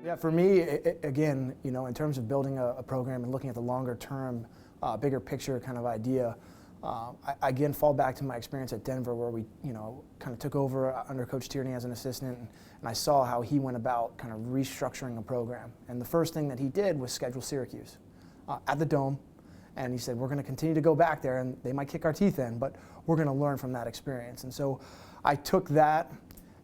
Yeah, for me, again, in terms of building a program and looking at the longer term, bigger picture kind of idea, I again fall back to my experience at Denver where we, kind of took over under Coach Tierney as an assistant, and I saw how he went about kind of restructuring a program. And the first thing that he did was schedule Syracuse at the Dome. And he said, we're going to continue to go back there, and they might kick our teeth in, but we're going to learn from that experience. And so I took that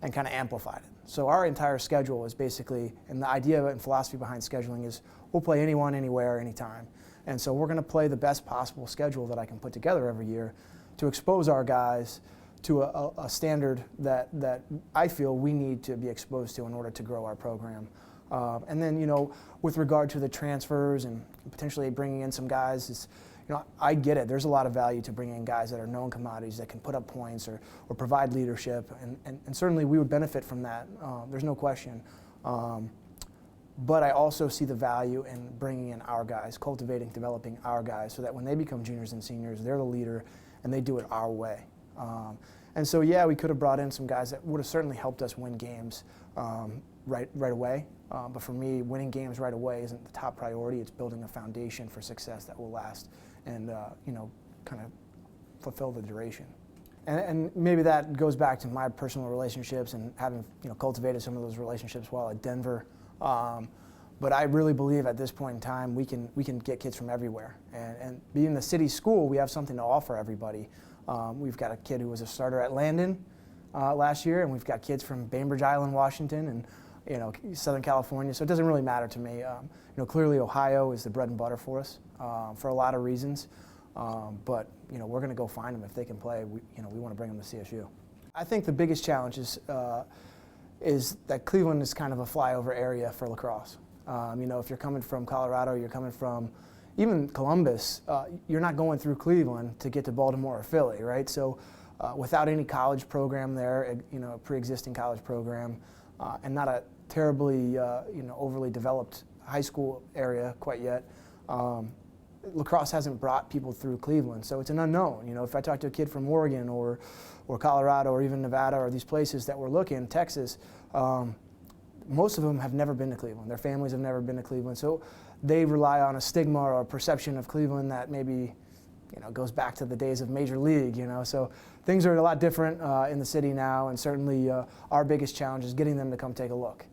and kind of amplified it. So our entire schedule is basically, and the idea and philosophy behind scheduling is we'll play anyone, anywhere, anytime. And so we're going to play the best possible schedule that I can put together every year to expose our guys to a standard that I feel we need to be exposed to in order to grow our program. And then, with regard to the transfers and potentially bringing in some guys, I get it. There's a lot of value to bringing in guys that are known commodities that can put up points or provide leadership, and certainly we would benefit from that. There's no question. But I also see the value in bringing in our guys, cultivating, developing our guys, so that when they become juniors and seniors, they're the leader and they do it our way. And so, yeah, we could have brought in some guys that would have certainly helped us win games right away. But for me, winning games right away isn't the top priority. It's building a foundation for success that will last and, kind of fulfill the duration. And maybe that goes back to my personal relationships and having, cultivated some of those relationships while at Denver. But I really believe at this point in time we can get kids from everywhere. And being the city school, we have something to offer everybody. We've got a kid who was a starter at Landon last year, and we've got kids from Bainbridge Island, Washington, and Southern California. So it doesn't really matter to me. Clearly Ohio is the bread and butter for us for a lot of reasons. But we're going to go find them if they can play. We want to bring them to CSU. I think the biggest challenge is that Cleveland is kind of a flyover area for lacrosse. If you're coming from Colorado, you're coming from even Columbus, you're not going through Cleveland to get to Baltimore or Philly, right? So without any college program there, a pre-existing college program, and not a terribly, overly developed high school area quite yet, lacrosse hasn't brought people through Cleveland, so it's an unknown. If I talk to a kid from Oregon or Colorado or even Nevada or these places that we're looking, Texas, most of them have never been to Cleveland. Their families have never been to Cleveland, so they rely on a stigma or a perception of Cleveland that maybe goes back to the days of Major League. So things are a lot different in the city now, and certainly our biggest challenge is getting them to come take a look.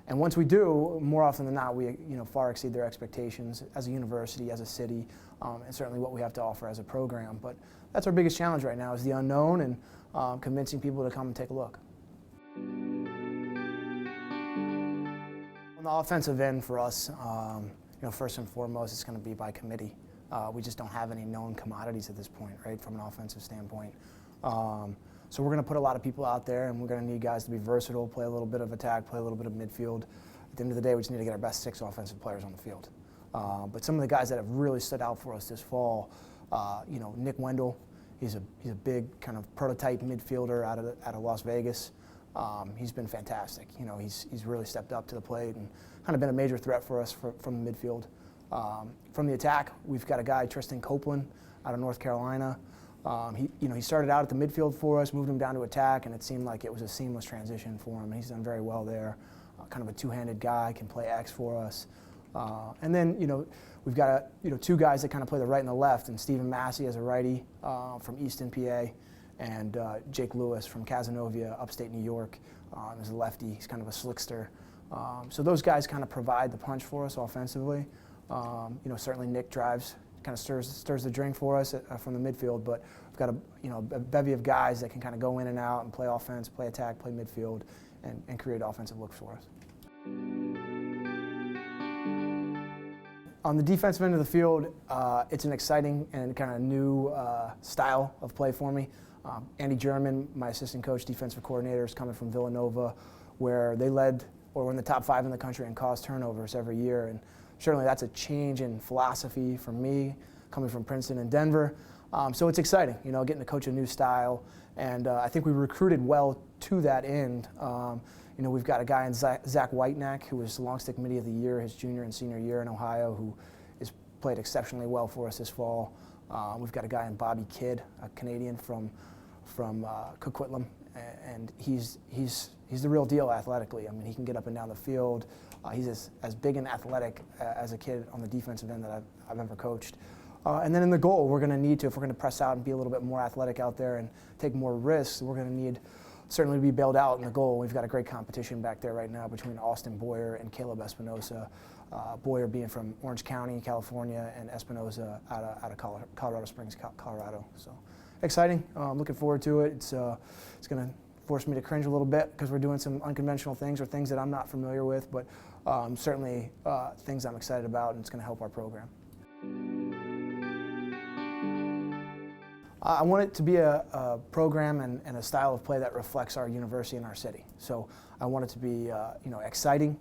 And once we do, more often than not, we far exceed their expectations as a university, as a city, and certainly what we have to offer as a program. But that's our biggest challenge right now is the unknown and convincing people to come and take a look. On the offensive end for us, first and foremost, it's going to be by committee. We just don't have any known commodities at this point, right, from an offensive standpoint. So we're going to put a lot of people out there, and we're going to need guys to be versatile, play a little bit of attack, play a little bit of midfield. At the end of the day, we just need to get our best 6 offensive players on the field. But some of the guys that have really stood out for us this fall, Nick Wendell, he's a big kind of prototype midfielder out of Las Vegas. He's been fantastic. He's really stepped up to the plate and kind of been a major threat for us from the midfield. From the attack, we've got a guy, Tristan Copeland, out of North Carolina. He started out at the midfield for us, moved him down to attack, and it seemed like it was a seamless transition for him. He's done very well there. Kind of a two-handed guy, can play X for us. And then, we've got 2 guys that kind of play the right and the left, and Stephen Massey as a righty from Easton, PA, and Jake Lewis from Cazenovia, upstate New York, as a lefty. He's kind of a slickster. So those guys kind of provide the punch for us offensively. Certainly Nick drives, kind of stirs the drink for us from the midfield, but we've got a bevy of guys that can kind of go in and out and play offense, play attack, play midfield, and create offensive looks for us. On the defensive end of the field, it's an exciting and kind of new style of play for me. Andy German, my assistant coach, defensive coordinator, is coming from Villanova, where they led or were in the top 5 in the country in caused turnovers every year. And certainly that's a change in philosophy for me, coming from Princeton and Denver. So it's exciting, getting to coach a new style. And I think we recruited well to that end. We've got a guy in Zach Whitenack, who was Long Stick Middie of the Year his junior and senior year in Ohio, who has played exceptionally well for us this fall. We've got a guy in Bobby Kidd, a Canadian from Coquitlam, and he's the real deal athletically. I mean, he can get up and down the field. He's as big and athletic as a kid on the defensive end that I've ever coached. And then in the goal, we're going to need to, if we're going to press out and be a little bit more athletic out there and take more risks, we're going to need certainly to be bailed out in the goal. We've got a great competition back there right now between Austin Boyer and Caleb Espinosa. Boyer being from Orange County, California, and Espinosa out of Colorado Springs, Colorado. So exciting. Looking forward to it. It's going to force me to cringe a little bit because we're doing some unconventional things or things that I'm not familiar with, but certainly things I'm excited about, and it's going to help our program. I want it to be a program and a style of play that reflects our university and our city. So I want it to be exciting.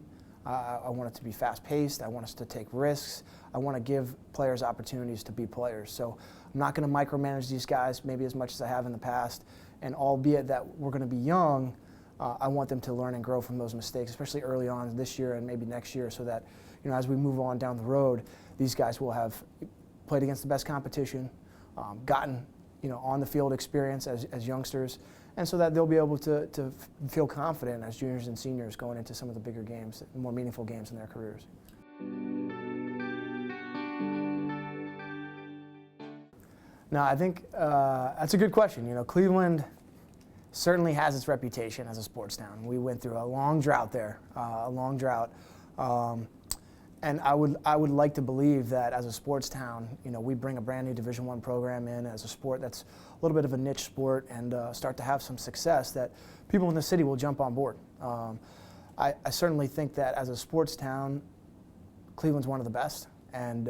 I want it to be fast-paced. I want us to take risks. I want to give players opportunities to be players. So I'm not going to micromanage these guys maybe as much as I have in the past. And albeit that we're going to be young, I want them to learn and grow from those mistakes, especially early on this year and maybe next year, so that as we move on down the road, these guys will have played against the best competition, gotten on the field experience as youngsters, and so that they'll be able to feel confident as juniors and seniors going into some of the bigger games, more meaningful games in their careers. Now, I think that's a good question. Cleveland certainly has its reputation as a sports town. We went through a long drought there, and I would like to believe that as a sports town, we bring a brand new Division I program in as a sport that's a little bit of a niche sport and start to have some success, that people in the city will jump on board. I certainly think that as a sports town, Cleveland's one of the best, and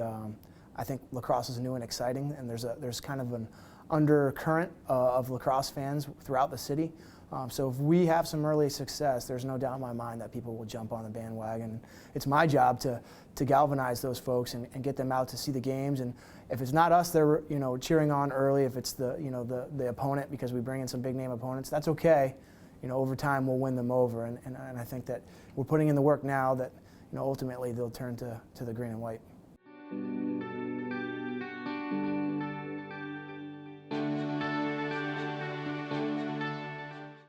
I think lacrosse is new and exciting, and there's kind of an undercurrent of lacrosse fans throughout the city. So if we have some early success, there's no doubt in my mind that people will jump on the bandwagon. It's my job to galvanize those folks and get them out to see the games. And if it's not us they're cheering on early, if it's the opponent because we bring in some big name opponents, that's okay. Over time we'll win them over. And I think that we're putting in the work now that ultimately they'll turn to the green and white.